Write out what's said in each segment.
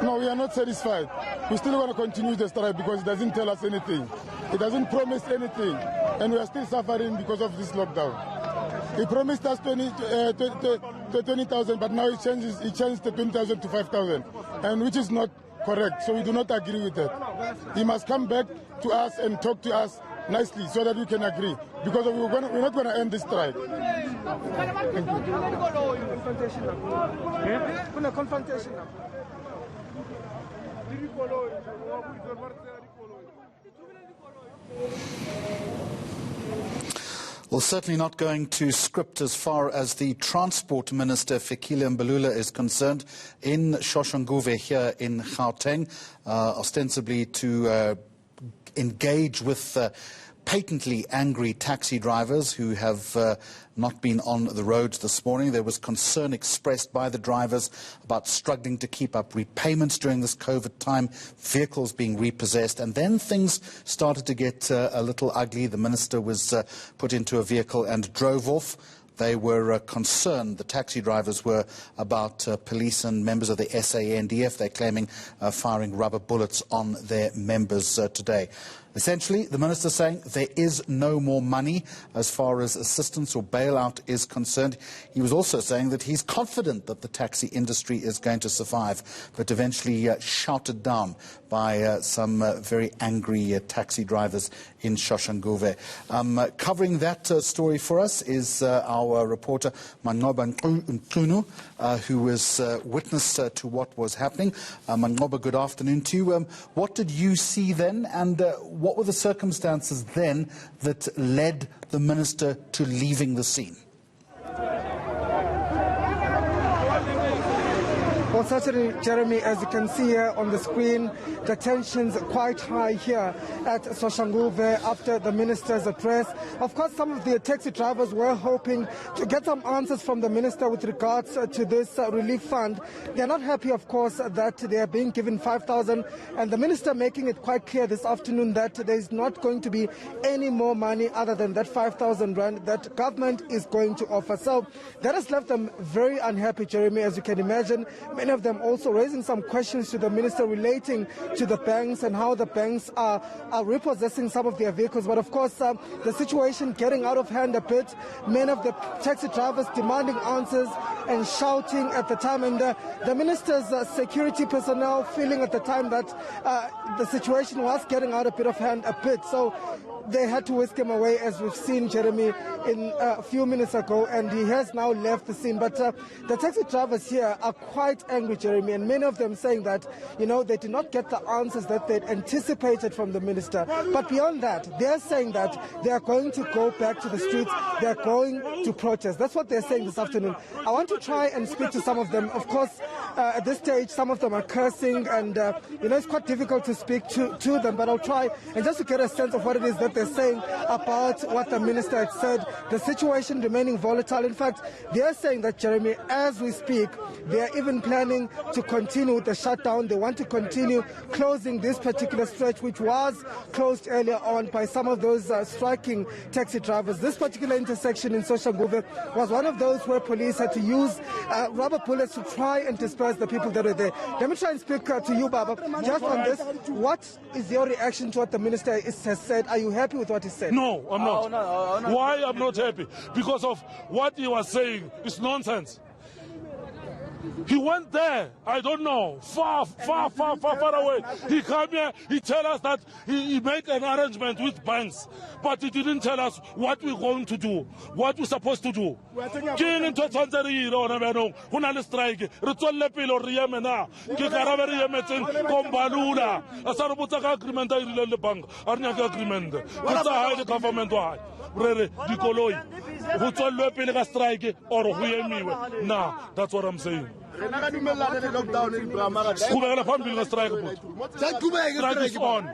No, we are not satisfied. We're still going to continue the strike because it doesn't tell us anything. It doesn't promise anything. And we are still suffering because of this lockdown. He promised us 20,000, but now he changed the 20,000 to 5,000, and which is not correct. So we do not agree with that. He must come back to us and talk to us nicely so that we can agree, because we're not going to end this strike. Well, certainly not going to script as far as the Transport Minister Fikile Mbalula is concerned in Soshanguve here in Gauteng, ostensibly to engage with patently angry taxi drivers who have not been on the roads this morning. There was concern expressed by the drivers about struggling to keep up repayments during this COVID time, vehicles being repossessed, and then things started to get a little ugly. The minister was put into a vehicle and drove off. They were concerned, the taxi drivers were, about police and members of the SANDF. They're claiming firing rubber bullets on their members today. Essentially, the minister saying there is no more money as far as assistance or bailout is concerned. He was also saying that he's confident that the taxi industry is going to survive, but eventually shouted down by some very angry taxi drivers in Soshanguve. Covering that story for us is our reporter Manqoba Nkunu, who was witness to what was happening. Manqoba, good afternoon to you. What did you see then, and what were the circumstances then that led the minister to leaving the scene? Well, certainly, Jeremy, as you can see here on the screen, the tensions are quite high here at Soshanguve after the minister's address. Of course, some of the taxi drivers were hoping to get some answers from the minister with regards to this relief fund. They're not happy, of course, that they are being given 5,000, and the minister making it quite clear this afternoon that there is not going to be any more money other than that 5,000 rand that government is going to offer. So that has left them very unhappy, Jeremy, as you can imagine. Many of them also raising some questions to the minister relating to the banks and how the banks are repossessing some of their vehicles. But of course, the situation getting out of hand a bit. Many of the taxi drivers demanding answers and shouting at the time. And the minister's security personnel feeling at the time that the situation was getting out of hand a bit. So they had to whisk him away, as we've seen, Jeremy, in a few minutes ago, and he has now left the scene. But the taxi drivers here are quite angry, Jeremy, and many of them saying that, you know, they did not get the answers that they'd anticipated from the minister. But beyond that, they're saying that they are going to go back to the streets, they're going to protest. That's what they're saying this afternoon. I want to try and speak to some of them. Of course, at this stage, some of them are cursing, and, you know, it's quite difficult to speak to them, but I'll try, and just to get a sense of what it is that they're saying about what the minister had said, the situation remaining volatile. In fact, they are saying that, Jeremy, as we speak, they are even planning to continue the shutdown. They want to continue closing this particular stretch, which was closed earlier on by some of those striking taxi drivers. This particular intersection in Soshanguve was one of those where police had to use rubber bullets to try and disperse the people that were there. Let me try and speak to you, Baba, just on this. What is your reaction to what the minister has said? Are you happy with what he said? No, I'm not. No. Why I'm not happy? Because of what he was saying is nonsense. He went there, I don't know, far away. He came here, he tell us that he made an arrangement with banks, but he didn't tell us what we're going to do, what we're supposed to do. Nah, that's what I'm saying. Strike is on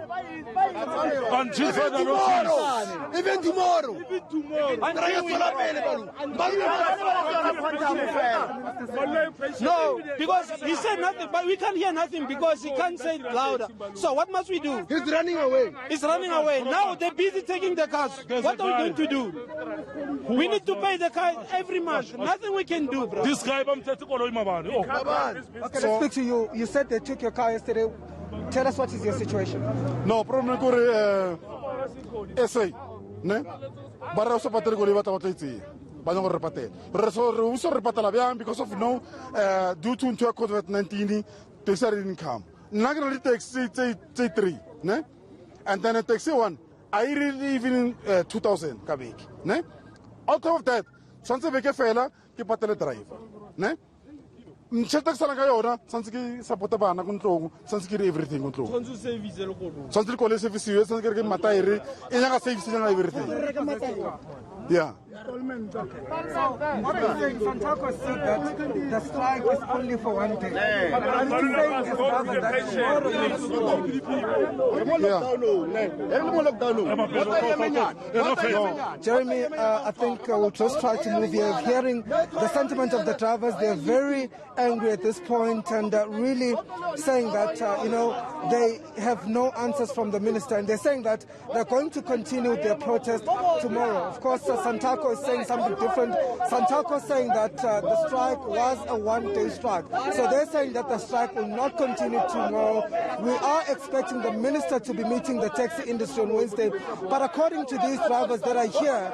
until further notice. Even tomorrow. No, because he said nothing, but we can't hear nothing because he can't say it louder. So what must we do? He's running away. He's running away. Now they're busy taking the cars. What are we going to do? We need to pay the car every month. Nothing we can do, bro. This guy, I'm Okay, let's speak to you. You said they took your car yesterday. Tell us what is your situation. No, problem kore essay, ne? Bara so patele kore bata bata itse. Ba no re patele. Re so re patela bjang because of due to COVID-19 taxi income. Nna ke re taxi tse 3, ne? And then a taxi one I really even 2000 ka beke, ne? Out of that, sanse beke fela ke patele driver, ne? Mcheta sala ka yona sanse ke support bana ko ntlong sanse ke everything ko ntlong sanse ko le service yo sanse ke mataere e nya ka service na everything yeah. What are you saying? Santako said that the strike is only for one day. But what are you saying is rather that tomorrow Jeremy, I think we'll just try to move here. Hearing the sentiment of the drivers, they're very angry at this point and really saying that, they have no answers from the minister, and they're saying that they're going to continue their protest tomorrow. Of course, Santako is saying something different. Santako is saying that the strike was a one-day strike. So they're saying that the strike will not continue tomorrow. We are expecting the minister to be meeting the taxi industry on Wednesday. But according to these drivers that are here,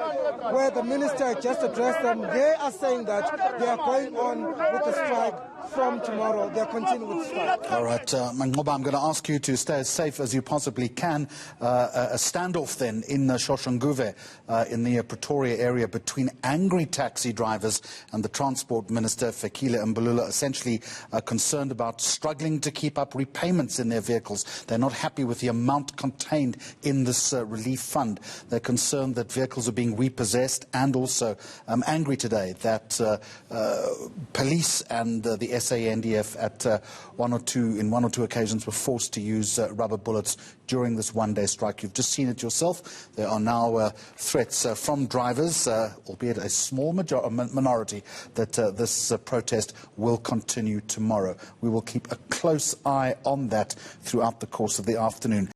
where the minister just addressed them, they are saying that they are going on with the strike from tomorrow. They're continuing with the strike. All right, Mangoba, I'm going to ask you to stay as safe as you possibly can. A standoff then in Soshanguve, in the Pretoria area, between angry taxi drivers and the Transport Minister, Fikile Mbalula, essentially concerned about struggling to keep up repayments in their vehicles. They're not happy with the amount contained in this relief fund. They're concerned that vehicles are being repossessed, and also angry today that police and the SANDF at one or two occasions were forced to use rubber bullets during this one-day strike. You've just seen it yourself. There are now threats from drivers, albeit a small minority, that this protest will continue tomorrow. We will keep a close eye on that throughout the course of the afternoon.